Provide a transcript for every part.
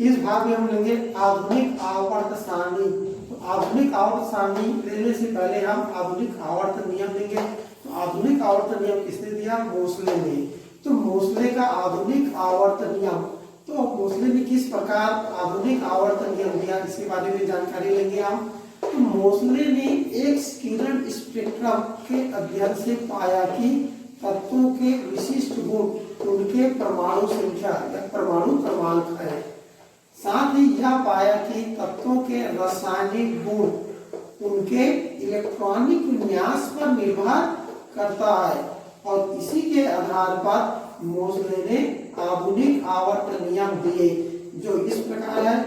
इस भाग में हम लेंगे आधुनिक आवर्त सारणी। तो आधुनिक आवर्त सारणी लेने से पहले हम आधुनिक आवर्त नियम लेंगे। तो आधुनिक आवर्त नियम किसने दिया? मोसले ने। तो मोसले का आधुनिक आवर्त नियम, तो मोसले ने किस प्रकार आधुनिक आवर्त नियम दिया, इसके बारे में जानकारी लेंगे हम। तो मोसले ने एक किरण स्पेक्ट्रम के अध्ययन से पाया कि तत्वों के विशिष्ट गुण उनके परमाणु संख्या या परमाणु क्रमांक है। साथ ही यह पाया कि तत्वों के रासायनिक गुण उनके इलेक्ट्रॉनिक विन्यास पर निर्भर करता है, और इसी के आधार पर मोसले ने आधुनिक आवर्त नियम दिए, जो इस प्रकार है।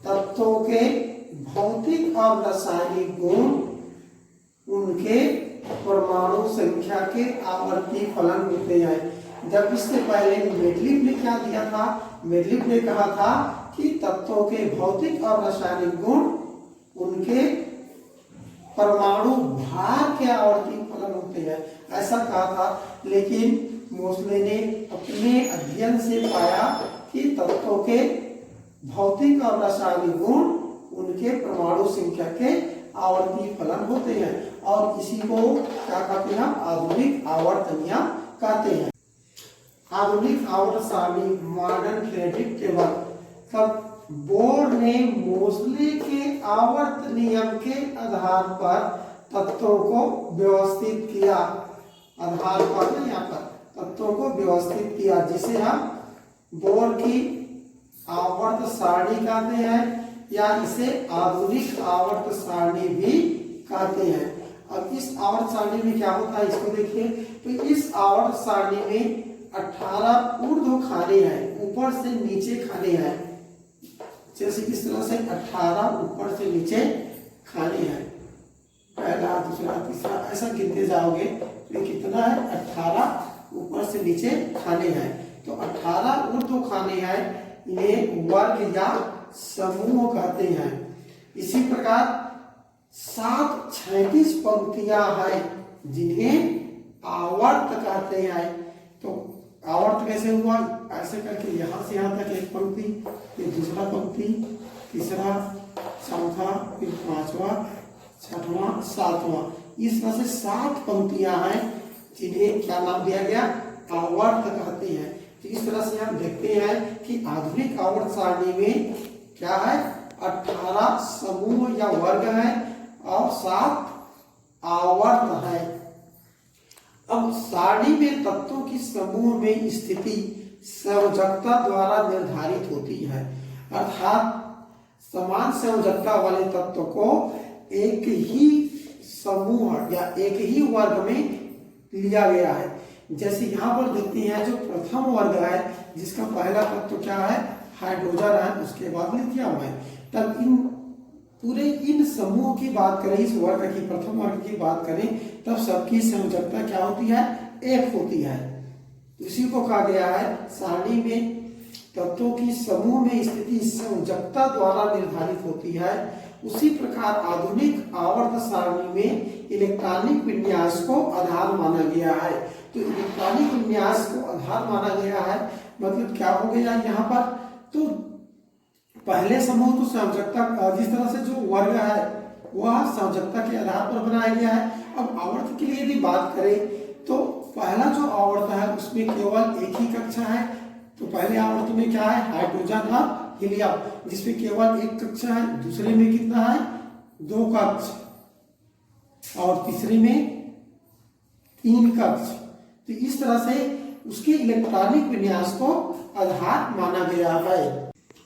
तत्वों के भौतिक और रासायनिक गुण उनके परमाणु संख्या के आवर्ती फलन होते हैं। जब इससे पहले मेडलिफ ने क्या दिया था? मेडलिफ ने कहा था कि तत्वों के भौतिक और रासायनिक गुण उनके परमाणु भार के आवर्ती फलन होते हैं, ऐसा कहा था। लेकिन मोसले ने अपने अध्ययन से पाया कि तत्वों के भौतिक और रासायनिक गुण उनके परमाणु संख्या के आवर्ती फलन होते हैं, और इसी को क्या कहते हैं? आधुनिक आवर्त नियम कहते हैं। आधुनिक आवर्त सारणी, मॉडर्न पीरियोडिक टेबल। तब बोर ने मोसले के आवर्त नियम के आधार पर तत्वों को व्यवस्थित किया। आधार पर यहाँ पर तत्वों को व्यवस्थित किया, जिसे हम बोर की आवर्त सारणी कहते हैं, या इसे आधुनिक आवर्त सारणी भी कहते हैं। अब इस आवर्त सारणी में क्या होता है, इसको देखिए। तो इस आवर्त सारणी में 18 ऊर्ध्व खाने हैं, ऊपर से नीचे खाने हैं। जैसे इस तरह से 18 ऊपर से नीचे खाने हैं, पहला, दूसरा, तीसरा, ऐसा गिनते जाओगे। तो कितना है? 18 ऊपर से नीचे खाने हैं। तो 18 ऊर्ध्व खाने हैं, इन्हें वर्ग या समूह कहते हैं। इसी प्रकार 7 36 पंक्तियां हैं, जिन्हें आवर्त कहते हैं। तो आवर्त कैसे हुआ? ऐसे करके यहाँ से यहाँ तक एक पंक्ति, फिर दूसरा पंक्ति, तीसरा, चौथा, फिर पांचवा, छठवां, सातवां, इस तरह से 7 पंक्तियां हैं, जिन्हें क्या नाम दिया गया? आवर्त कहते हैं। तो इस तरह से हम देखते हैं कि आधुनिक आवर्त सारणी में क्या है? 18 समूह या वर्ग है और 7 आवर्त है। अब सारणी में तत्वों की समूह में स्थिति संयोजकता द्वारा निर्धारित होती है, अर्थात समान संयोजकता वाले तत्व को एक ही समूह या एक ही वर्ग में लिया गया है। जैसे यहाँ पर देखते हैं, जो प्रथम वर्ग है, जिसका पहला तत्व क्या है? हाइड्रोजन है, उसके बाद लिथियम है। तब इन समूह की बात करें, इस वर्ग की, प्रथम वर्ग की बात करें, तब सबकी संयोजकता क्या होती है? 1 होती है। इसी को कहा गया है सारणी में तत्वों की समूह में स्थिति संयोजकता द्वारा निर्धारित होती है। उसी प्रकार आधुनिक आवर्त सारणी में इलेक्ट्रॉनिक विन्यास को आधार माना गया है। तो इलेक्ट्रॉनिक विन्यास को आधार माना गया है, मतलब क्या हो गया यहाँ पर? तो पहले समूह तो संयोजकता, जिस तरह से जो वर्ग है वह संयोजकता के आधार पर बनाया गया है। अब आवर्त के लिए यदि बात करें, तो पहला जो आवर्त है उसमें केवल एक ही कक्षा है। तो पहले आवर्त में क्या है? हाइड्रोजन और हीलियम, जिसमें केवल एक कक्षा है। दूसरे में कितना है? 2 कक्ष, और तीसरे में 3 कक्ष। तो इस तरह से उसके इलेक्ट्रॉनिक विन्यास को आधार माना गया है।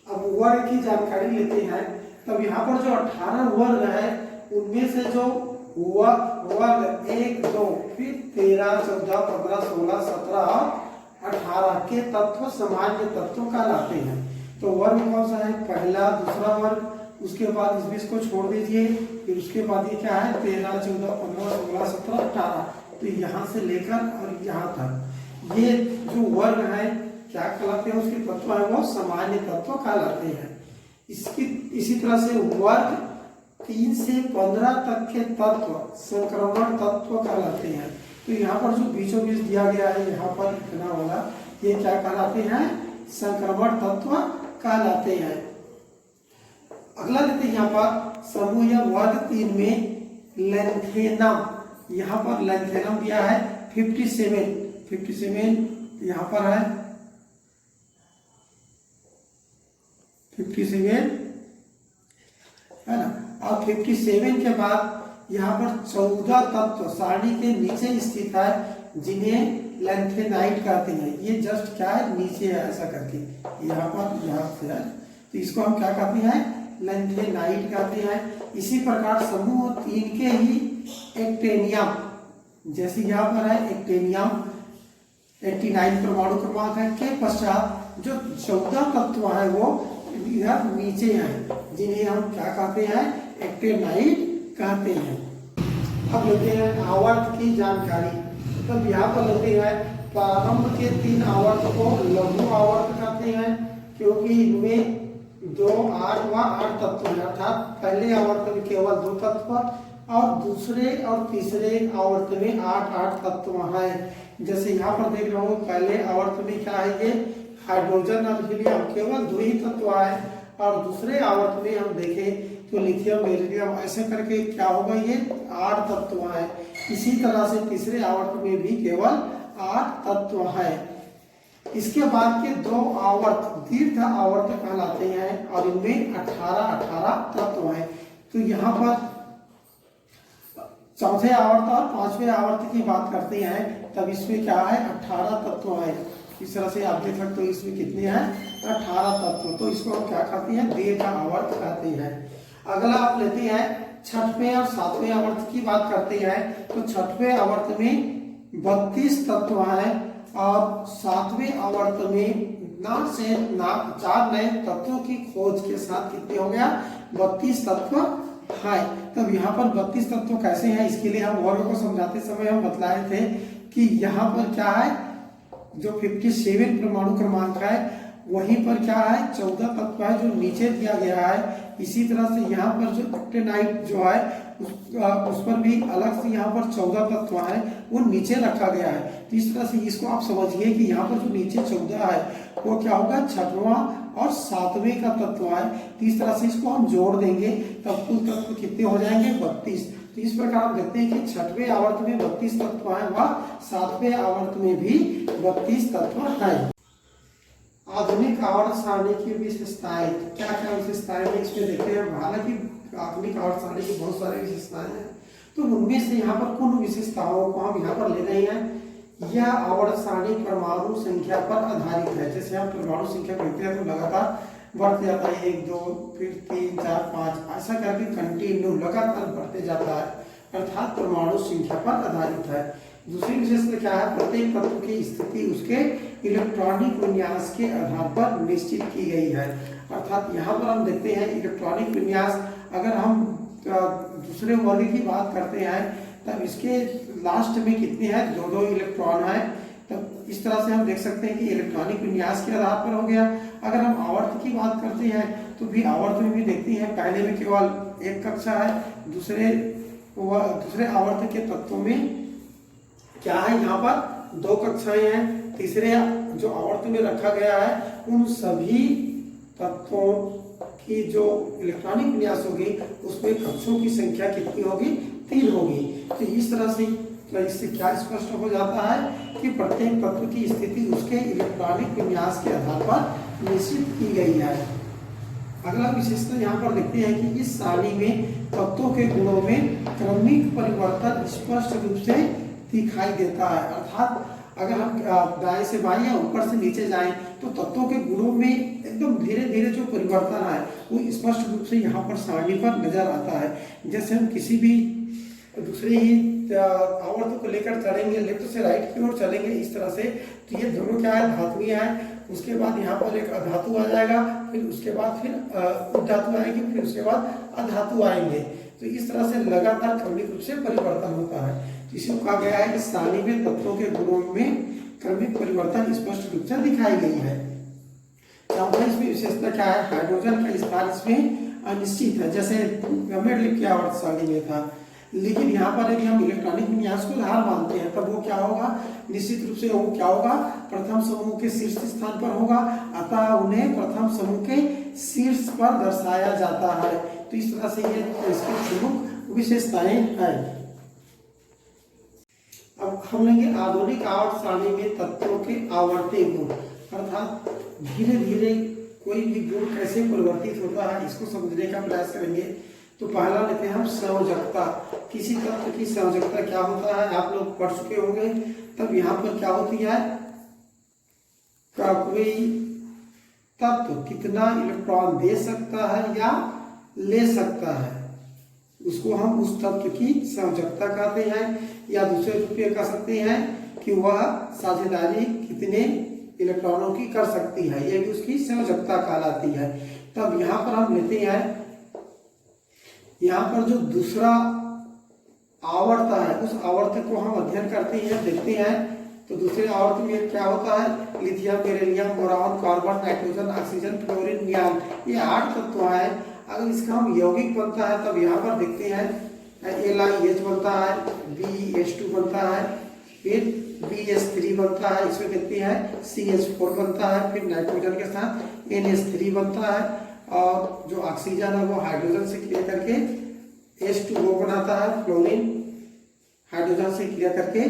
अब वर्ग की जानकारी लेते हैं। तब यहाँ पर जो 18 वर्ग है, उनमें से जो वर्ग 1, 2, फिर 13, 14, 15, 16, 17 और 18 के तत्व सामान्य तत्व कहलाते हैं। तो वर्ग कौन सा है? पहला, दूसरा वर्ग, उसके बाद इस बीच को छोड़ दीजिए, फिर उसके बाद ये क्या है? 13, 14, 15, 16, 17, 18। तो यहाँ से लेकर और यहाँ तक ये जो वर्ग है क्या कहलाते हैं? उसके तत्व है वो सामान्य तत्व कहलाते हैं। इसी तरह से वर्ग 3 से 15 तक के तत्व संक्रमण तत्व कहलाते हैं। तो यहाँ पर जो बीचों बीच दिया गया है, यहाँ पर इतना वाला, ये क्या कहलाते हैं? संक्रमण तत्व कहलाते हैं। अगला लेते हैं यहाँ पर समूह या वर्ग 3 में लैंथेनम। यहाँ पर लैंथेनम दिया है 57 यहाँ पर है 57 है ना। और 57 के बाद यहाँ पर 14 तत्व सारणी के नीचे स्थित है जिन्हें लैंथेनाइट कहते हैं। ये जस्ट क्या है, नीचे है ऐसा करके, यहाँ पर यहाँ से है, तो इसको हम क्या कहते हैं, लैंथेनाइट कहते हैं। इसी प्रकार समूह 3 के ही एक्टेनियम, जैसे यहाँ पर है एक्टेनियम 89 परमाणु क्रमांक है, के पश्चात जो 14 तत्व है वो इधर नीचे हैं जिन्हें हम क्या कहते हैं, एक्टेनाइट कहते हैं। अब लेते हैं आवर्त की जानकारी। तब यहाँ पर लेते हैं प्रारंभ के 3 आवर्त को लघु आवर्त कहते हैं, क्योंकि इनमें 2, 8 व 8 तत्व हैं, अर्थात पहले आवर्त में केवल 2 तत्व और दूसरे और तीसरे आवर्त में 8 तत्व हैं। जैसे यहाँ पर देख रहा हूँ, पहले आवर्त में क्या है, ये हाइड्रोजन और हीलियम केवल 2 ही तत्व है, और दूसरे आवर्त में हम देखें तो लिथियम बेरिलियम ऐसे करके क्या होगा, ये 8 तत्व है। इसी तरह से तीसरे आवर्त में भी केवल 8 तत्व है। इसके बाद के 2 आवर्त दीर्घ आवर्त कहलाते हैं और इनमें 18 तत्व हैं। तो यहाँ पर चौथे आवर्त और 5वें आवर्त की बात करते हैं, तब इसमें क्या है, 18 तत्व है। इस तरह से आप देख सकते हो इसमें कितने हैं, 18 तत्व। तो इसको हम क्या कहते हैं, दीर्घ आवर्त कहते हैं। अगला आप लेते हैं 6वें और 7वें आवर्त की बात करते हैं। तो 6वें आवर्त में 32 तत्व हैं और 7वें आवर्त में 4 नए तत्वों की खोज के साथ कितने हो गया, 32 तत्व है। तब यहाँ पर 32 तत्व कैसे हैं, इसके लिए हम वर्ग को समझाते समय हम बतलाए थे कि यहाँ पर क्या है, जो 57 परमाणु क्रमांक है वहीं पर क्या है, 14 तत्व है जो नीचे दिया गया है। इसी तरह से यहाँ पर जो एक्टेनाइट जो है उस पर भी अलग से यहाँ पर 14 तत्व है, वो नीचे रखा गया है। तो इस तरह से इसको आप समझिए कि यहाँ पर जो नीचे 14 है वो क्या होगा, 6वां और 7वें का तत्व है। तो इस तरह से इसको हम जोड़ देंगे तब कुल तत्व कितने हो जाएंगे, 32। तो इस प्रकार हम देखते हैं कि 6वें आवर्त में 32 तत्व है व 7वें आवर्त में भी 32 तत्व है। आधुनिक आवर्त सारणी की विशेषताएं, क्या क्या विशेषताएं हैं इसमें देखते हैं। हालांकि आधुनिक आवर्त सारणी की बहुत सारी विशेषताएं हैं, तो उनमें से यहाँ पर कुछ विशेषताओं को हम यहाँ पर ले रहे हैं। यह आवर्त सारणी परमाणु संख्या पर आधारित है। जैसे हम परमाणु संख्या कहते हैं तो लगातार बढ़ते जाता है, 1, 2, फिर 3, 4, 5 ऐसा करके कंटिन्यू लगातार बढ़ते जाता है, अर्थात परमाणु संख्या पर आधारित है। दूसरी विशेषता क्या है, प्रत्येक तत्व की स्थिति उसके इलेक्ट्रॉनिक विन्यास के आधार पर निश्चित की गई है। अर्थात यहाँ पर हम देखते हैं इलेक्ट्रॉनिक विन्यास, अगर हम दूसरे वर्ग की बात करते हैं तब इसके लास्ट में कितने हैं, 2 इलेक्ट्रॉन है। तब इस तरह से हम देख सकते हैं कि इलेक्ट्रॉनिक विन्यास के आधार पर हो गया। अगर हम आवर्त की बात करते हैं तो भी आवर्त में भी देखते हैं, पहले में केवल 1 कक्षा है, दूसरे आवर्त के तत्वों में क्या है, यहाँ पर 2 कक्षाएं हैं। तीसरे जो आवर्त में रखा गया है उन सभी तत्वों की जो इलेक्ट्रॉनिक विन्यास होगी उसमें कक्षों की संख्या कितनी होगी, 3 होगी। तो इस तरह से इससे क्या स्पष्ट हो जाता है कि प्रत्येक तत्व की स्थिति उसके इलेक्ट्रॉनिक विन्यास के आधार पर निश्चित की गई है। अगला विशेषता यहाँ पर देखते हैं कि इस सारणी में तत्वों के गुणों में क्रमिक परिवर्तन स्पष्ट रूप से दिखाई देता है। अर्थात अगर हम दाएं से बाएं या ऊपर से नीचे जाएं तो तत्वों के गुणों में एकदम धीरे धीरे जो परिवर्तन है वो स्पष्ट रूप से यहाँ पर सारणी पर नजर आता है। जैसे हम किसी भी दूसरे ही आवर्त को लेकर चलेंगे, लेफ्ट से राइट की ओर चलेंगे इस तरह से, तो ये दोनों क्या है, धातुएं हैं। उसके बाद यहाँ पर एक अधातु आ जाएगा, फिर उसके बाद फिर उधातु आएंगे, फिर उसके बाद अधातु आएंगे। तो इस तरह से लगातार क्रमिक रूप से परिवर्तन होता है। तो इसी को कहा गया है कि सारणी में तत्वों के गुणों में क्रमिक परिवर्तन स्पष्ट रूप से दिखाई गई है। इसमें विशेषता क्या है, हाइड्रोजन का स्थान इसमें अनिश्चित है, जैसे गमेट लिख के आवर्त सारणी में था। लेकिन यहाँ पर यदि हम इलेक्ट्रॉनिक विन्यास को हार मानते हैं तब वो क्या होगा, निश्चित रूप से वो क्या होगा, प्रथम समूह के शीर्ष स्थान पर होगा, अतः उन्हें प्रथम समूह के शीर्ष पर दर्शाया जाता है। तो इस तरह से ये इसकी प्रमुख विशेषताएं हैं। अब हम लेंगे आधुनिक आवर्त सारणी में तत्वों के आवर्ती गुण, अर्थात धीरे धीरे कोई भी गुण कैसे परिवर्तित होता है इसको समझने का प्रयास करेंगे। तो पहला लेते हैं हम संयोजकता। किसी तत्व की संयोजकता क्या होता है आप लोग पढ़ चुके होंगे। तब यहाँ पर क्या होती है, कोई तत्व कितना इलेक्ट्रॉन दे सकता है या ले सकता है, उसको हम उस तत्व की संयोजकता कहते हैं। या दूसरे रूप में कह सकते हैं कि वह साझेदारी कितने इलेक्ट्रॉनों की कर सकती है, यह भी उसकी संयोजकता कहलाती है। तब यहाँ पर हम लेते हैं, यहाँ पर जो दूसरा आवर्त है उस आवर्त को हम अध्ययन करते हैं, देखते हैं। तो दूसरे आवर्त में क्या होता है, lithium, beryllium, boron, carbon, nitrogen, oxygen, fluorine, neon, ये 8 तत्व है। अगर इसका हम यौगिक बनता है तब यहाँ पर देखते हैं LiH बनता है, BH2 बनता है, फिर BH3 बनता है, इसमें देखते हैं CH4 बनता है, फिर नाइट्रोजन के साथ NH3 बनता है, और जो ऑक्सीजन है वो हाइड्रोजन से क्रिया करके H2O बनाता है, फ्लोरीन हाइड्रोजन से क्रिया करके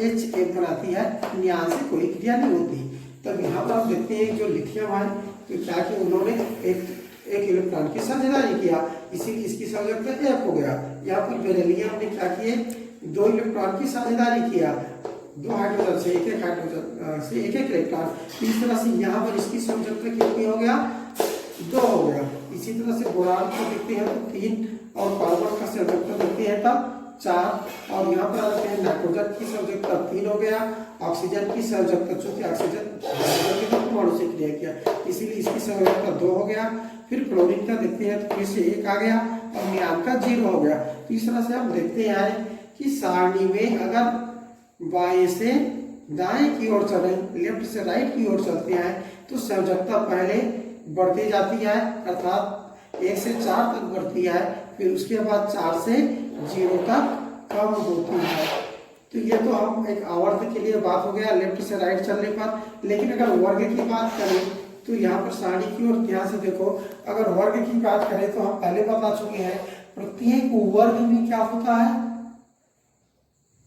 HF बनाती है, नियान से कोई क्रिया नहीं होती। तब यहाँ पर हम देखते हैं जो लिथियम है तो क्या कि उन्होंने एक इलेक्ट्रॉन की साझेदारी किया, इसीलिए इसकी संयोजकता F हो गया। यहाँ पर बेरिलियम ने क्या किए, 2 इलेक्ट्रॉन की साझेदारी किया, 2 हाइड्रोजन से एक हाइड्रोजन से एक इलेक्ट्रॉन। इस तरह से यहाँ पर इसकी संयोजकता कितनी हो गया, 2 हो गया। इसी तरह से बोरान को देखते हैं तो 3, और कार्बन का संयोजकता देखते हैं तब 4, और यहाँ पर आते हैं नाइट्रोजन की संयोजकता 3 हो गया। ऑक्सीजन की संयोजकता, चूंकि ऑक्सीजन हाइड्रोजन के परमाणु से क्रिया किया इसीलिए इसकी संयोजकता 2 हो गया। फिर क्लोरीन का देखते हैं तो फिर से 1 आ गया, और नियान का 0 हो गया। तो इस तरह से हम देखते हैं कि सारणी में अगर बाएं से दाएं की ओर चले, लेफ्ट से राइट की ओर चलते हैं तो संयोजकता पहले बढ़ती जाती है, अर्थात 1 से 4 तक बढ़ती है, फिर उसके बाद 4 से 0 तक कम होती है। तो ये तो हम एक आवर्त के लिए बात हो गया लेफ्ट से राइट चलने पर। लेकिन अगर वर्ग की बात करें तो यहाँ पर सारणी की ओर ध्यान से देखो, अगर वर्ग की बात करें तो हम पहले बता चुके हैं प्रत्येक वर्ग में क्या होता है,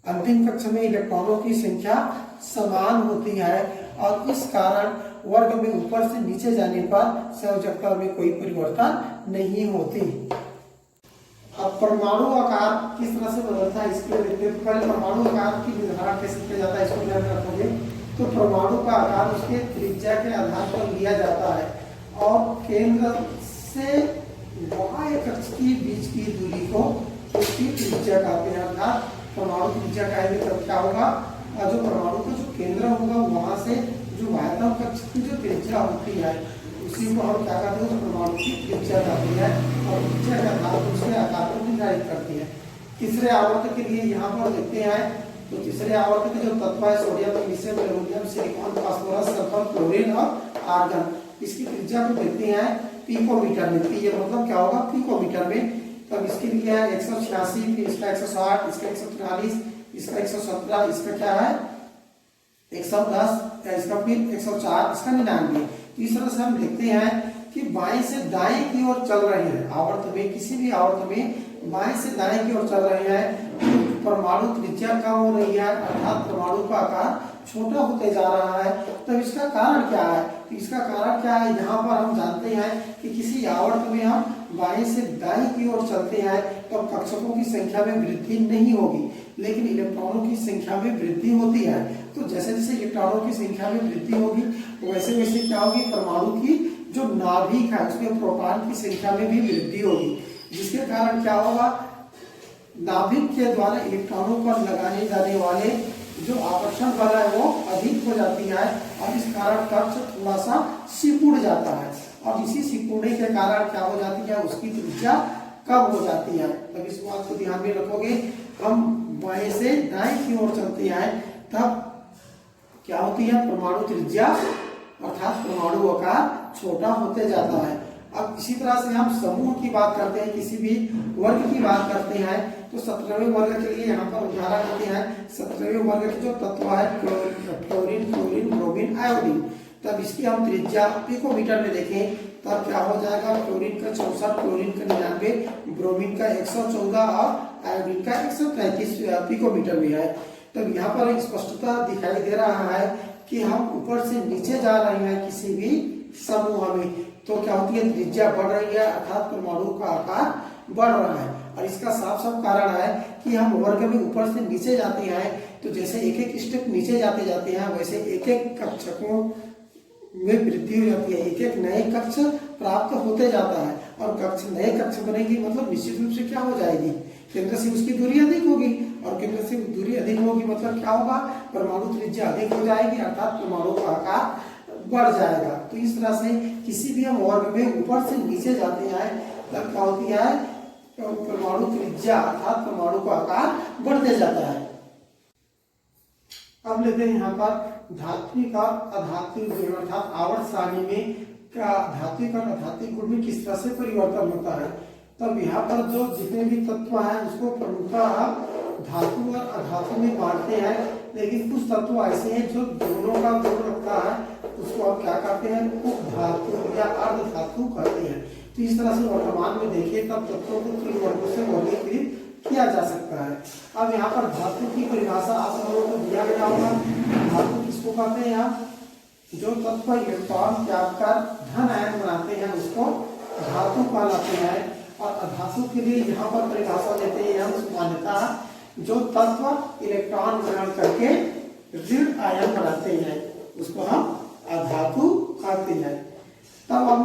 अंतिम कक्ष में इलेक्ट्रॉनों की संख्या समान होती है, और इस कारण वर्ग में ऊपर से नीचे जाने पर संयोजकता में कोई परिवर्तन नहीं होती। अब परमाणु आकार किस तरह से बदलता है इसके लिए देखते हैं। पहले परमाणु आकार की निर्धारण कैसे किया जाता है इसको ध्यान रखोगे। तो परमाणु का आकार उसके त्रिज्या के आधार पर लिया जाता है, और केंद्र से बाह्य कक्ष के बीच की दूरी को उसकी त्रिज्या कहते हैं। अर्थात परमाणु त्रिज्या कहेंगे तब क्या होगा, जो परमाणु का जो केंद्र होगा वहां से जो बाह्यतम कक्ष की जो त्रिज्या होती है उसी को हम क्या कहते हैं, परमाणु की त्रिज्या कहते हैं, और त्रिज्या के आधार पर उसके आकार को निर्धारित करती है। तीसरे आवर्त के लिए यहाँ पर देखते हैं तो तीसरे आवर्त के जो तत्व है sodium, magnesium, aluminium, silicon, phosphorus, sulphur, chlorine और आर्गन, इसकी त्रिज्या को देखते हैं पिकोमीटर में। ये मतलब क्या होगा, पिकोमीटर में। तब इसके लिए है 186, फिर इसका 160, इसका 143, इसका 117, इसका क्या है 110, इसका फिर 104, इसका 99। इस तरह से हम देखते हैं कि बाएं से दाएं की ओर चल रहे हैं आवर्त में, किसी भी आवर्त में बाएं से दाएं की ओर चल रहे हैं, परमाणु त्रिज्या कम हो रही है, अर्थात परमाणु का आकार छोटा होते जा रहा है। तो इसका कारण क्या है, तो इसका कारण क्या है, यहाँ पर हम जानते हैं कि किसी आवर्त में हम बाएं से दाएं की ओर चलते हैं तो कक्षकों की संख्या में वृद्धि नहीं होगी, लेकिन इलेक्ट्रॉनों की संख्या में वृद्धि होती है। तो जैसे जैसे इलेक्ट्रॉनों की संख्या में वृद्धि होगी वैसे वैसे क्या होगी, परमाणु की जो नाभिक है उसमें प्रोटॉन की संख्या में भी वृद्धि होगी, जिसके कारण क्या होगा, नाभिक के द्वारा इलेक्ट्रॉनों पर लगाने जाने वाले जो आकर्षण बल है वो अधिक हो जाती है, और इस कारण कक्ष थोड़ा सा सिकुड़ जाता है, और इसी सिकुड़ने के कारण क्या हो जाती है, उसकी त्रिज्या कम हो जाती है। तब इस बात को ध्यान में रखोगे, हम बाएं से दाएं की ओर चलते हैं तब क्या होती है, परमाणु त्रिज्या अर्थात परमाणु आकार छोटा होते जाता है। अब इसी तरह से हम समूह की बात करते हैं, किसी भी वर्ग की बात करते हैं, तो 17वें वर्ग के लिए यहाँ पर उदाहरण देते हैं। 17वें वर्ग के जो तत्व है फ्लोरीन, क्लोरीन, ब्रोमीन, आयोडीन, तब इसकी हम त्रिज्या पिकोमीटर में देखें तब क्या हो जाएगा, फ्लोरीन का 64, क्लोरीन का 99, ब्रोमीन का 114 और आयोडीन का 133 पिकोमीटर में है। तब यहाँ पर एक स्पष्टता दिखाई दे रहा है कि हम ऊपर से नीचे जा रहे हैं किसी भी समूह में, तो क्या होती है, त्रिज्या बढ़ रही है, अर्थात परमाणु का आकार बढ़ रहा है। और इसका साफ साफ कारण है कि हम वर्ग में ऊपर से नीचे जाते हैं, तो जैसे एक एक स्टेप नीचे जाते जाते हैं वैसे एक एक कक्षकों में वृद्धि हो जाती है, एक एक नए कक्ष प्राप्त होते जाता है, और कक्ष नए कक्ष बनेगी मतलब निश्चित रूप से क्या हो जाएगी, केंद्र से उसकी दूरी अधिक होगी, और केंद्र से दूरी अधिक होगी मतलब क्या होगा, परमाणु त्रिज्या अधिक हो जाएगी, अर्थात परमाणु का आकार बढ़ जाएगा। तो इस तरह से किसी भी हम वर्ग में ऊपर से नीचे जाते हैं तब क्या होती है, परमाणु त्रिज्या अर्थात परमाणु का आकार बढ़ते जाता है। अब लेते हैं यहाँ पर धात्विक और अधात्विक गुण, अर्थात आवर्त सारणी में क्या धात्विक और अधात्विक गुण में किस तरह से परिवर्तन होता है। तब यहाँ पर जो जितने भी तत्व हैं उसको प्रमुखतः धातु और अधातु में बांटते हैं, लेकिन कुछ तत्व ऐसे हैं जो दोनों का गुण रखता है, उसको आप क्या कहते हैं, उपधातु या अर्धधातु कहते हैं। तो इस तरह से वर्तमान में देखिए तब तत्वों को 3 वर्गों से वर्गीकृत किया जा सकता है। अब यहाँ पर धातु की परिभाषा आप लोगों को दिया गया होगा। धातु किसको कहते हैं, आप जो तत्व इलेक्ट्रॉन त्याग कर धन आयन बनाते हैं उसको धातु कहलाते हैं। और अधातु के लिए यहाँ पर परिभाषा देते हैं हम मान्यता, जो तत्व इलेक्ट्रॉन ग्रहण करके ऋण आयन बनाते हैं उसको हम अधातु कहते हैं। तब हम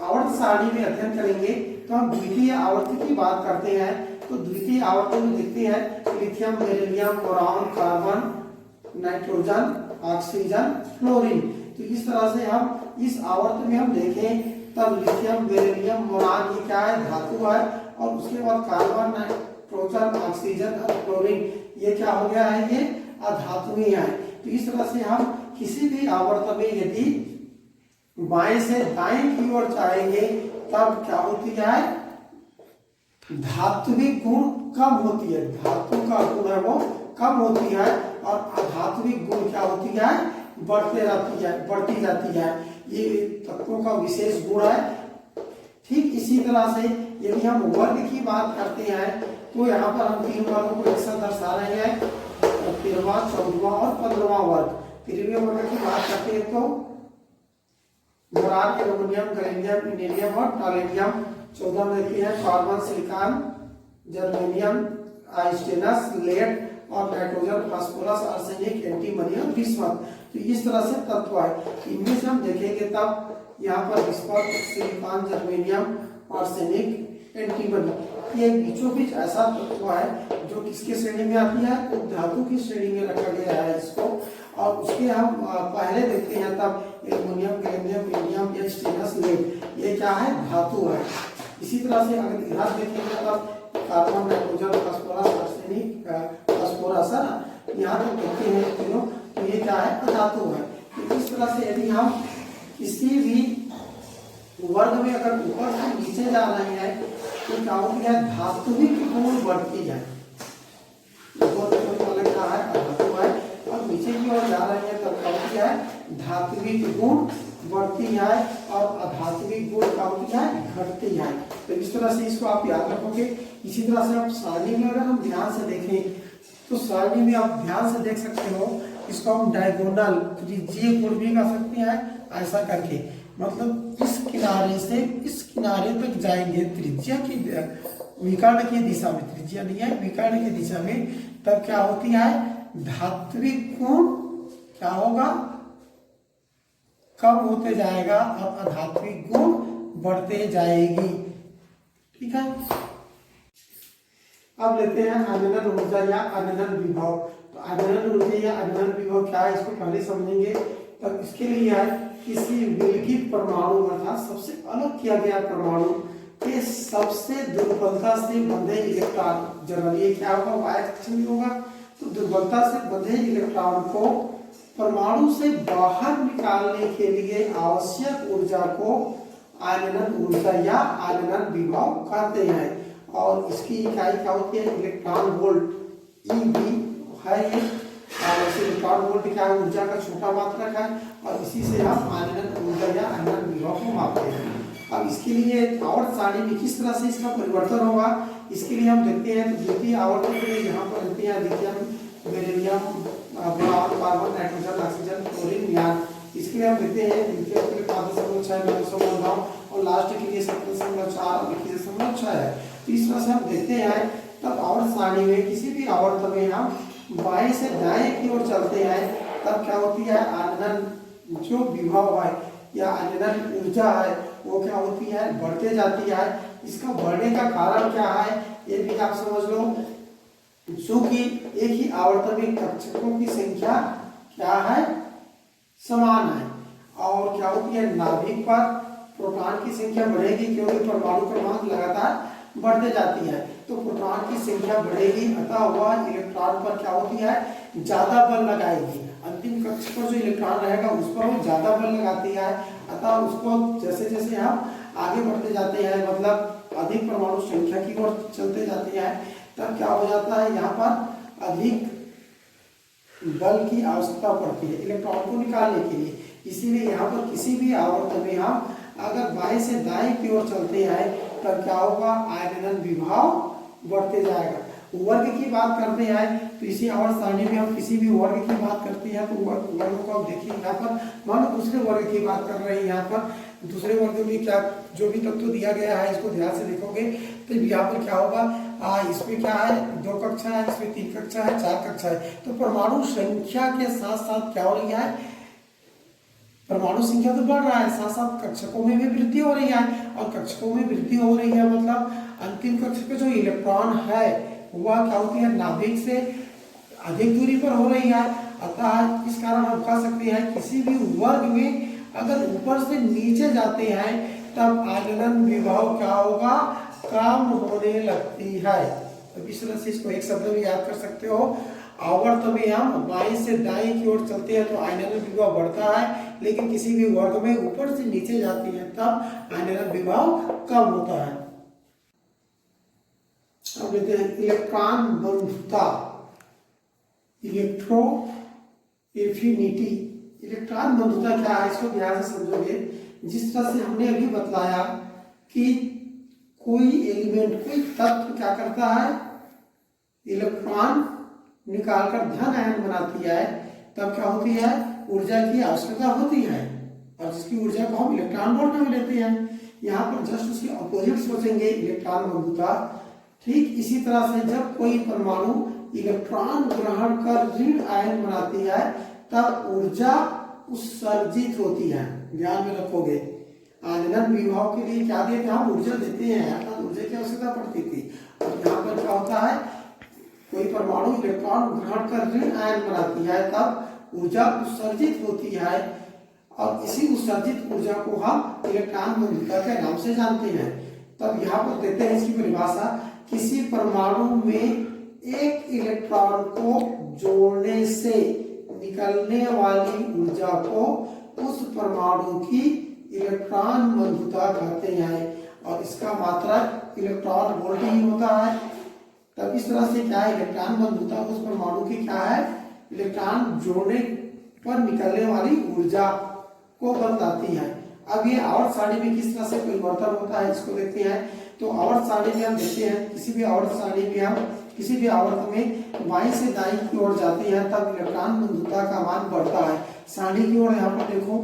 आवर्त सारणी में अध्ययन करेंगे तो हम द्वितीय आवर्त की बात करते हैं। तो द्वितीय आवर्त में देखते हैं lithium, beryllium, boron, carbon, nitrogen, oxygen, fluorine. तो इस तरह से हम इस आवर्त में हम देखें तब लिथियम, बेरिलियम, बोरॉन ये क्या है, धातु है, और उसके बाद कार्बन, नाइट्रोजन, ऑक्सीजन और फ्लोरीन ये क्या हो गया है, ये अधातुएं हैं। तो इस तरह से हम किसी भी आवर्त में यदि बाएं से दाएं की ओर जाएंगे तब क्या होती है, धात्विक गुण कम होती है, धातु का गुण है वो कम होती है, और अधात्विक गुण क्या होती है, बढ़ती जाती है। ये तत्वों का विशेष गुण है। ठीक इसी तरह से यदि हम वर्ग की बात करते हैं तो यहाँ पर हम 3 वर्गों को एक साथ दर्शा रहे हैं, 13वां, 14वां और 15वां वर्ग। 13वें वर्ग की बात करते हैं तो बोरान, एल्युमिनियम, गैलियम, इंडियम और टॉलेडियम। 14 में देखते हैं कार्बन, सिलिकॉन, जर्मेनियम, आइस्टेनस, लेड और नाइट्रोजन, फास्फोरस, आर्सेनिक, एंटीमनी और बिस्मथ। तो इस तरह से तत्व है, इनमें से हम देखेंगे तब यहाँ पर bismuth, silicon, germanium, arsenic, antimony ये बीचों बीच ऐसा तत्व है जो किसके श्रेणी में आती है, उपधातु की श्रेणी में रखा गया है इसको। और उसके हम पहले देखते हैं तब एल्युमिनियम, गैलियम, इंडियम, या स्टेनस, लेड ये क्या है, धातु है। इसी तरह से अगर इतिहास देखेंगे तब carbon, nitrogen, phosphorus, arsenic, phosphorus है ना, यहाँ तक देखते हैं तीनों, तो ये क्या है, अधातु है। तो इस तरह से यदि हम किसी भी वर्ग में अगर ऊपर से नीचे जा रहे हैं तो क्या होती है, धात्विक गुण बढ़ती है, क्या है, अधातु है, और नीचे की ओर जा रहे हैं तब क्या होती है, धात्विक गुण बढ़ती है और अधात्विक गुण क्या होती है, घटती है। तो इस तरह से इसको आप याद रखोगे। इसी तरह से आप सारणी में अगर हम ध्यान से देखें तो सारणी में आप ध्यान से देख सकते हो, इसको हम डायगोनल त्रिज्यीय गुण भी कह सकते हैं, ऐसा करके मतलब इस किनारे से इस किनारे तक जाएंगे त्रिज्या की विकर्ण की दिशा में, त्रिज्या नहीं है विकर्ण की दिशा में, तब क्या होती है, धात्विक गुण क्या होगा, कम होते जाएगा और अधात्विक गुण बढ़ते जाएगी। ठीक है। अब लेते हैं आनंद ऊर्जा या आनंद विभव। तो आनंद ऊर्जा या आनंद विभव क्या है, इसको पहले समझेंगे। तब इसके लिए है किसी विलगित परमाणु अर्थात सबसे अलग किया गया परमाणु के सबसे दुर्बलता से बंधे इलेक्ट्रॉन, जनरली क्या होगा, वाई कक्षीय होगा, तो दुर्बलता से बंधे इलेक्ट्रॉन को परमाणु से बाहर निकालने के लिए आवश्यक ऊर्जा को आयनन ऊर्जा या आयनन विभव कहते हैं। और इसकी इकाई क्या होती है, इलेक्ट्रॉन वोल्ट ईवी है ये। और इसे इलेक्ट्रॉन वोल्ट क्या है, ऊर्जा का छोटा मात्रक है और इसी से हम आयनन ऊर्जा या आयनन विभव को मापते हैं। अब इसके लिए आवर्त सारणी में किस तरह से इसका परिवर्तन होगा, इसके लिए हम देखते हैं। तो द्वितीय आवर्त के लिए यहाँ पर देखते हैं lithium, beryllium, boron, carbon, nitrogen, oxygen, chlorine, neon. इसके लिए हम देखते हैं लिथियम के लिए 5.6 और लास्ट के लिए 7.4 और 21.6 है। तो इस तरह से हम देखते हैं। तब आवर्त सारणी में किसी भी आवर्त में हम बाएं से दाएं की ओर चलते हैं, तब क्या होती है, आयनन जो विभव है या आयनन ऊर्जा है वो क्या होती है, बढ़ते जाती है। इसका बढ़ने का कारण क्या है ये भी आप समझ लो। चूंकि एक ही आवर्त में कक्षकों की संख्या क्या है, समान है। और क्या होती है, नाभिक पर प्रोटॉन की संख्या बढ़ेगी क्योंकि परमाणु क्रमांक लगातार बढ़ते जाती है। तो प्रोटॉन की संख्या बढ़ेगी, अतः वह इलेक्ट्रॉन पर क्या होती है, ज्यादा बल लगाएगी। अंतिम कक्ष पर जो इलेक्ट्रॉन रहेगा उस पर वो ज्यादा बल लगाती है। अतः उसको जैसे जैसे हम आगे बढ़ते जाते हैं, मतलब अधिक परमाणु संख्या की ओर चलते जाते हैं, तब क्या हो जाता है, यहाँ पर अधिक बल की आवश्यकता पड़ती है इलेक्ट्रॉन को निकालने के लिए। इसीलिए यहाँ पर किसी भी आवर्त में हम अगर बाएं से दाएं की ओर चलते हैं तब क्या होगा, आयनन विभव बढ़ते जाएगा। वर्ग की बात करते हैं तो इसी आवर्त सारणी में हम किसी भी वर्ग की बात करते हैं तो वर्ग को आप देखिए, यहाँ पर मान लो दूसरे वर्ग की बात कर रहे हैं। यहाँ पर दूसरे वर्ग में क्या जो भी तत्व दिया गया है इसको ध्यान से देखोगे तो यहाँ पर क्या होगा, इसमें क्या है, 2 कक्षा है, इसमें 3 कक्षा है, 4 कक्षा है। तो परमाणु संख्या के साथ साथ क्या हो रही है, परमाणु संख्या तो बढ़ रहा है, साथ साथ कक्षकों में भी वृद्धि हो रही है। और कक्षकों में वृद्धि हो रही है मतलब अंतिम कक्ष पे जो इलेक्ट्रॉन है वह क्या होती है, नाभिक से अधिक दूरी पर हो रही है। अतः इस कारण हम कह सकते हैं किसी भी वर्ग में अगर ऊपर से नीचे जाते हैं तब आयनन विभव क्या होगा, कम होने लगती है। तो इस तरह से इसको एक शब्द में याद कर सकते हो। आवर्त में हम बाएं से दाएं की ओर चलते हैं तो आयनन विभव बढ़ता है, लेकिन किसी भी वर्ग में ऊपर से नीचे जाती है तब आयनन विभव कम होता है। अब देखते हैं इलेक्ट्रॉन बंधुता, इलेक्ट्रो एफिनिटी। इलेक्ट्रॉन बंधुता क्या है इसको ध्यान से समझोगे। जिस तरह से हमने अभी बतलाया कि कोई एलिमेंट, कोई तत्व क्या करता है, इलेक्ट्रॉन निकालकर धन आयन बनाती है, तब क्या होती है, ऊर्जा की आवश्यकता होती है और जिसकी ऊर्जा को हम इलेक्ट्रॉन वोल्ट में लेते हैं। यहाँ पर जस्ट उसके अपोजिट सोचेंगे, इलेक्ट्रॉन बंधुता। ठीक इसी तरह से जब कोई परमाणु इलेक्ट्रॉन ग्रहण कर ऋण आयन बनाती है तब ऊर्जा उत्सर्जित होती है। ध्यान में रखोगे, आयनन विभव के लिए क्या देते हैं, हम ऊर्जा देते हैं, अर्थात ऊर्जा की आवश्यकता पड़ती थी। और यहाँ पर क्या होता है, कोई परमाणु इलेक्ट्रॉन ग्रहण कर ऋण आयन बनाती है तब ऊर्जा उत्सर्जित होती है और इसी उत्सर्जित ऊर्जा को हम इलेक्ट्रॉन बंधुता के नाम से जानते हैं। तब यहाँ पर देते हैं इसकी परिभाषा, किसी परमाणु में एक इलेक्ट्रॉन को जोड़ने से निकलने वाली ऊर्जा को उस परमाणु की इलेक्ट्रॉन बंधुता कहते हैं और इसका मात्रक इलेक्ट्रॉन वोल्ट ही होता है। तब इस तरह से क्या है, इलेक्ट्रॉन बंधुता उस परमाणु की क्या है, इलेक्ट्रॉन जोड़ने पर निकलने वाली ऊर्जा को बतलाती है। अब ये आवर्त सारणी में किस तरह से परिवर्तन होता है इसको देखते हैं। तो आवर्त सारणी में हम देखते हैं, किसी भी आवर्त सारणी में हम किसी भी आवर्त में बाईं से दाईं की ओर जाते हैं तब इलेक्ट्रॉन बंधुता का मान बढ़ता है। सारणी की ओर यहाँ पर देखो,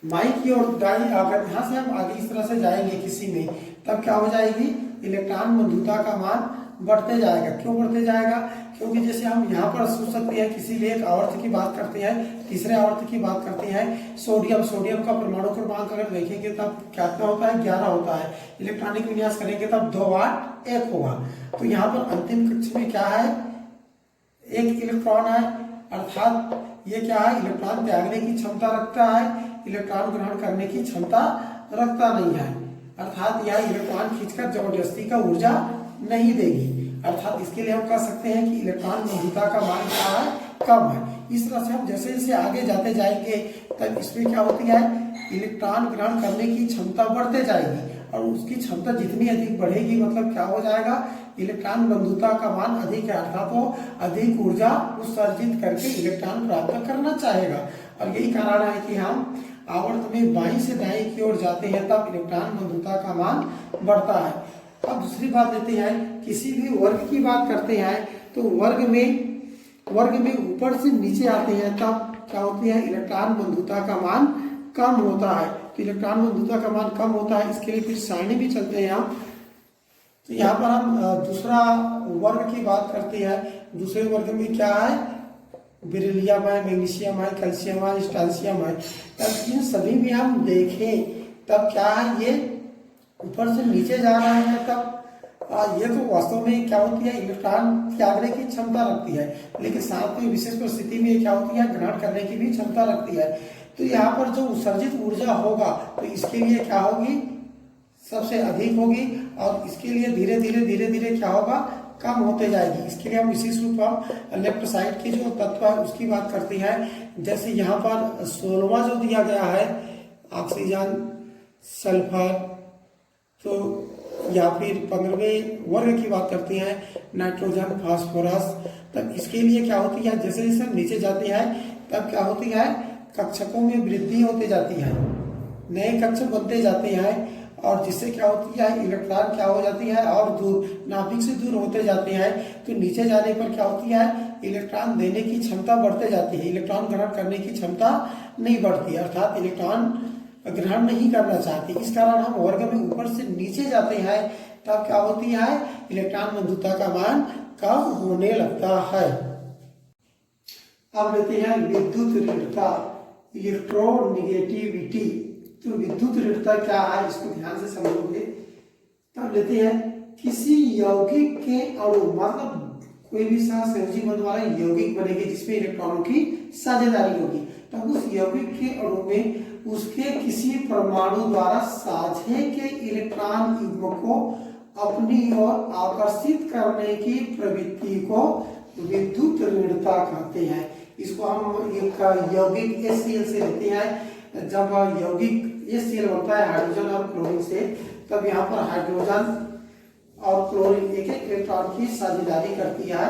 बाईं की ओर दाईं, अगर यहाँ से हम आगे इस तरह से जाएंगे किसी में तब क्या हो जाएगी, इलेक्ट्रॉन बंधुता का मान बढ़ते जाएगा। क्यों बढ़ते जाएगा, क्योंकि जैसे हम यहाँ पर सोच सकते हैं, किसी भी एक आवर्त की बात करते हैं, तीसरे आवर्त की बात करते हैं, सोडियम का परमाणु क्रमांक अगर देखेंगे तब कितना होता है, 11 होता है। इलेक्ट्रॉनिक विन्यास करेंगे तब 2 8 1 होगा। तो यहाँ पर अंतिम कक्ष में क्या है, एक इलेक्ट्रॉन है, अर्थात ये क्या है, इलेक्ट्रॉन त्यागने की क्षमता रखता है, इलेक्ट्रॉन ग्रहण करने की क्षमता रखता नहीं है। अर्थात यह इलेक्ट्रॉन खींचकर जबरदस्ती का ऊर्जा नहीं देगी। अर्थात इसके लिए हम कह सकते हैं कि इलेक्ट्रॉन बंधुता का मान क्या है, कम है। इस तरह से हम जैसे जैसे आगे जाते जाएंगे तब इसमें क्या होती है, इलेक्ट्रॉन ग्रहण करने की क्षमता बढ़ते जाएगी, और उसकी क्षमता जितनी अधिक बढ़ेगी मतलब क्या हो जाएगा, इलेक्ट्रॉन बंधुता का मान अधिक है, अर्थात वो अधिक ऊर्जा उत्सर्जित करके इलेक्ट्रॉन प्राप्त करना चाहेगा। और यही कारण है कि हम आवर्त में बाईं से दाईं की ओर जाते हैं तब इलेक्ट्रॉन बंधुता का मान बढ़ता है। अब दूसरी बात लेते हैं, किसी भी वर्ग की बात करते हैं तो वर्ग में ऊपर से नीचे आते हैं तब क्या होती है, इलेक्ट्रॉन बंधुता का मान कम होता है। तो इलेक्ट्रॉन बंधुता का मान कम होता है, इसके लिए फिर सारणी भी चलते हैं हम। तो यहाँ पर हम दूसरा वर्ग की बात करते हैं। दूसरे वर्ग में क्या है, बेरिलियम है, मैग्नीशियम है, कैल्शियम है, स्ट्रांसियम है। तब इन सभी में हम देखें तब क्या है, ये ऊपर से नीचे जा रहा है तब ये तो वास्तव में क्या होती है, इलेक्ट्रॉन त्यागने की क्षमता रखती है, लेकिन साथ में विशेष परिस्थिति में क्या होती है, ग्रहण करने की भी क्षमता रखती है। तो यहाँ पर जो उत्सर्जित ऊर्जा होगा तो इसके लिए क्या होगी, सबसे अधिक होगी, और इसके लिए धीरे धीरे क्या होगा, कम होते जाएगी। इसके लिए हम विशेष रूप हम लेफ्ट साइड की जो तत्व है उसकी बात करते हैं। जैसे यहाँ पर 16वां जो दिया गया है, ऑक्सीजन, सल्फर, तो या फिर 15वें वर्ग की बात करते हैं, नाइट्रोजन, फास्फोरस। तब इसके लिए क्या होती है, जैसे जैसे हम नीचे जाते हैं तब क्या होती है, कक्षकों में वृद्धि होती जाती है, नए कक्ष बनते जाते हैं, और जिससे क्या होती है, इलेक्ट्रॉन क्या हो जाती है और दूर, नाभिक से दूर होते जाते हैं। तो नीचे जाने पर क्या होती है, इलेक्ट्रॉन देने की क्षमता बढ़ते जाती है, इलेक्ट्रॉन ग्रहण करने की क्षमता नहीं बढ़ती, अर्थात इलेक्ट्रॉन ग्रहण नहीं करना चाहती। इस कारण हम वर्ग में ऊपर से नीचे जाते हैं तब क्या होती है, इलेक्ट्रॉन बंधुता का मान कम होने लगता है। अब लेते हैं विद्युत ऋणता, इलेक्ट्रोनिगेटिविटी। तो विद्युत ऋणता क्या है, इसको ध्यान से समझोगे। तब लेते हैं, किसी यौगिक के अणु, मतलब कोई भी सहसंयोजी बंध वाला यौगिक बनेगी जिसमें इलेक्ट्रॉनों की साझेदारी होगी, तब उस यौगिक के अणु में उसके किसी परमाणु द्वारा साझे के इलेक्ट्रॉन युग्म को अपनी ओर आकर्षित करने की प्रवृत्ति को विद्युत ऋणता कहते हैं। इसको हम एक यौगिक HCl से लेते हैं। जब यौगिक HCl बनता है हाइड्रोजन और क्लोरीन से, तब यहाँ पर हाइड्रोजन और क्लोरीन एक एक इलेक्ट्रॉन की साझेदारी करती है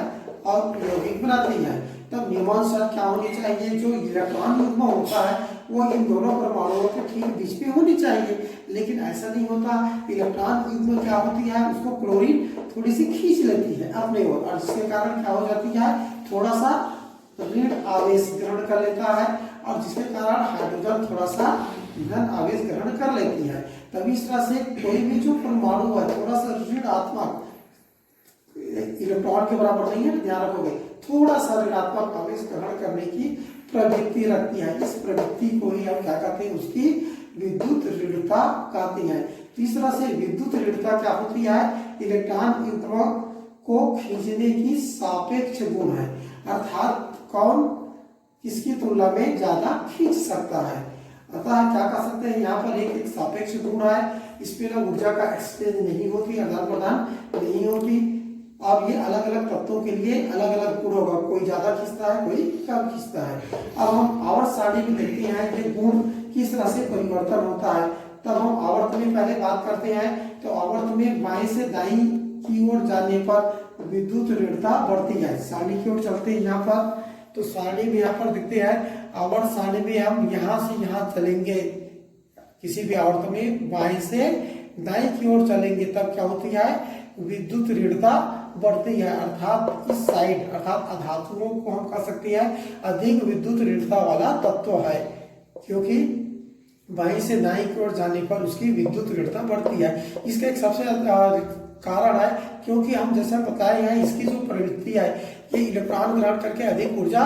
और यौगिक बनाती है। तब नियमानुसार क्या होनी चाहिए, जो इलेक्ट्रॉन युग्म होता है वो इन दोनों परमाणुओं के ठीक बीच में होनी चाहिए, लेकिन ऐसा नहीं होता। इलेक्ट्रॉन युग्म क्या होती है, उसको क्लोरीन थोड़ी सी खींच लेती है अपने ओर, और जिसके कारण क्या हो जाती है, थोड़ा सा ऋण आवेश ग्रहण कर लेता है, और जिसके कारण हाइड्रोजन थोड़ा सा धन आवेश ग्रहण कर लेती है। तभी इस तरह से कोई भी जो परमाणु है थोड़ा सा ऋणात्मक, इलेक्ट्रॉन के बराबर नहीं है, ध्यान रखोगे, थोड़ा सा ऋणात्मक आवेश ग्रहण करने की प्रवृत्ति रखती है। इस प्रवृत्ति को ही हम क्या कहते हैं, उसकी विद्युत ऋणता कहते हैं। तीसरा से विद्युत ऋणता क्या होती है, इलेक्ट्रॉन युग्म को खींचने की सापेक्ष गुण है, अर्थात कौन किसकी तुलना में ज्यादा खींच सकता है। अतः क्या कह सकते हैं, यहाँ पर एक सापेक्ष गुण है, इसमें ना ऊर्जा का एक्सचेंज नहीं होती, आदान प्रदान नहीं होती। अब ये अलग अलग तत्वों के लिए अलग अलग गुण होगा, कोई ज्यादा खींचता है, कोई कम खींचता है। अब हम आवर्त सारणी में देखते हैं कि गुण किस तरह से परिवर्तन होता है। तब हम आवर्त में पहले बात करते हैं, तो आवर्त में बाएं से दाईं की ओर जाने पर विद्युत ऋणता बढ़ती है। सारणी की ओर चलते हैं यहाँ पर, तो सारणी में यहाँ पर दिखते हैं, आवर्त सारणी में हम यहाँ से यहाँ चलेंगे, किसी भी आवर्त में बाएं से दाएं की ओर चलेंगे तब क्या होती है, विद्युत ऋणता बढ़ती है, अर्थात इस साइड, अर्थात अधातुओं को हम कह सकते हैं अधिक विद्युत ऋणता वाला तत्व है, क्योंकि बाईं से दाईं की ओर जाने पर उसकी विद्युत ऋणता बढ़ती है। इसका एक सबसे कारण है, क्योंकि हम जैसे बताए हैं, इसकी जो प्रवृत्ति है ये इलेक्ट्रॉन ग्रहण करके अधिक ऊर्जा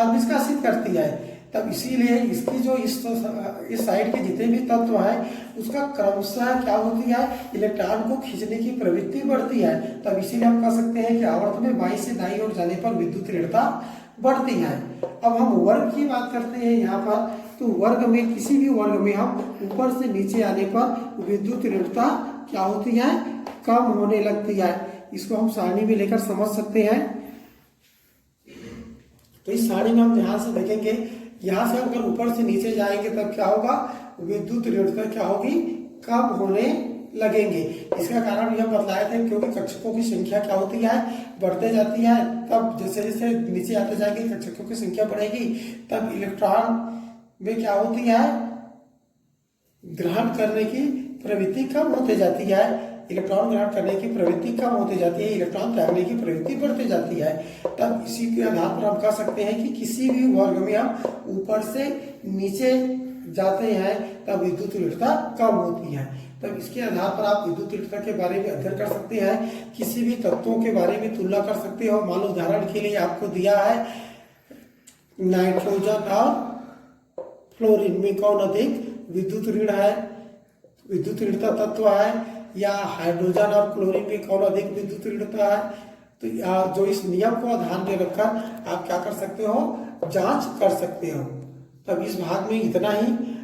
निष्कासित करती है। तब इसीलिए इसकी जो इस साइड के जितने भी तत्व हैं उसका क्रमशः क्या होती है, इलेक्ट्रॉन को खींचने की प्रवृत्ति बढ़ती है। तब इसीलिए हम कह सकते हैं कि आवर्त में बाईं से दाईं ओर जाने पर विद्युत ऋणता बढ़ती है। अब हम वर्ग की बात करते हैं यहाँ पर, तो वर्ग में किसी भी वर्ग में हम ऊपर से नीचे आने पर विद्युत ऋणता क्या होती है, कम होने लगती है। इसको हम सारणी में लेकर समझ सकते हैं। तो इस सारणी में हम ध्यान से देखेंगे, यहाँ से अगर ऊपर से नीचे जाएंगे तब क्या होगा, विद्युत ऋणता क्या होगी, कम होने लगेंगे। इसका कारण यह बतलाया था क्योंकि कक्षकों की संख्या क्या होती है, बढ़ते जाती है। तब जैसे जैसे नीचे आते जाएंगे कक्षकों की संख्या बढ़ेगी, तब इलेक्ट्रॉन में क्या होती है, ग्रहण करने की प्रवृत्ति कम होते जाती है। इलेक्ट्रॉन ग्रहण करने की प्रवृत्ति कम होती जाती है, इलेक्ट्रॉन त्यागने की प्रवृत्ति बढ़ती जाती है। तब इसी के आधार पर हम कह सकते हैं कि किसी भी वर्ग में हम ऊपर से नीचे जाते हैं तब विद्युत ऋणता कम होती है। तब इसके आधार पर आप विद्युत ऋणता के बारे में अध्ययन कर सकते हैं, किसी भी तत्वों के बारे में तुलना कर सकते हो। मान लो उदाहरण के लिए आपको दिया है नाइट्रोजन और फ्लोरीन में कौन अधिक विद्युत ऋण है, विद्युत ऋणता तत्व है, या हाइड्रोजन और क्लोरीन में कौन अधिक विद्युत ऋणता है। तो जो इस नियम को ध्यान में रखकर आप क्या कर सकते हो, जांच कर सकते हो। तब इस भाग में इतना ही।